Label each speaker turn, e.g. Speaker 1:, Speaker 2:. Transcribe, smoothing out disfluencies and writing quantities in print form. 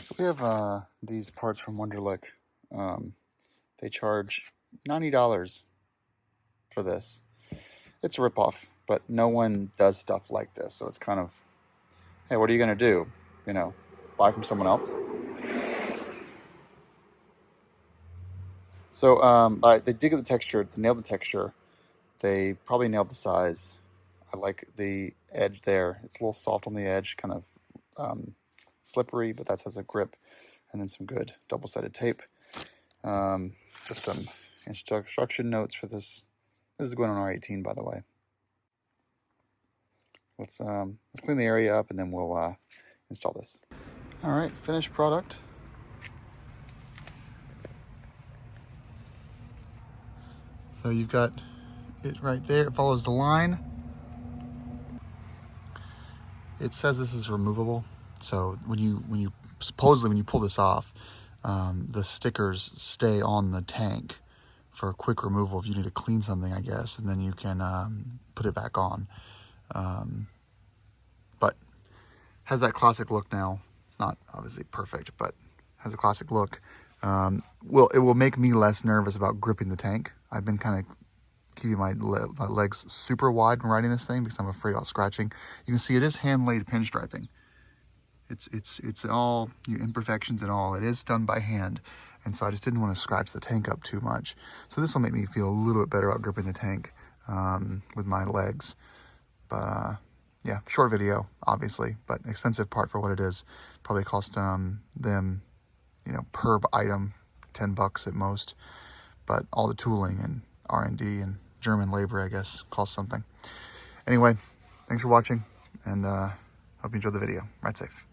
Speaker 1: So we have these parts from Wunderlich. They charge $90 for this. It's a ripoff, but no one does stuff like this. So it's kind of, hey, what are you going to do? You know, buy from someone else? So they dig at the texture, they nailed the texture. They probably nailed the size. I like the edge there. It's a little soft on the edge, kind of slippery, but that has a grip. And then some good double-sided tape. Just some instruction notes for this. This is going on R18, by the way. Let's clean the area up and then we'll install this. All right, finished product. So you've got it right there. It follows the line. It says this is removable. So when you supposedly when you pull this off, the stickers stay on the tank for a quick removal if you need to clean something, I guess, and then you can put it back on. But has that classic look now. It's not obviously perfect, but has a classic look. It will make me less nervous about gripping the tank. I've been kind of keeping my legs super wide when riding this thing because I'm afraid about scratching. You can see it is hand-laid pinstriping. It's all imperfections and all. It is done by hand, and so I just didn't want to scratch the tank up too much. So this will make me feel a little bit better about gripping the tank with my legs. But yeah, short video, obviously, but expensive part for what it is. Probably cost them, per item, $10 at most. But all the tooling and R&D and German labor, I guess, cost something. Anyway, thanks for watching, and hope you enjoyed the video. Ride safe.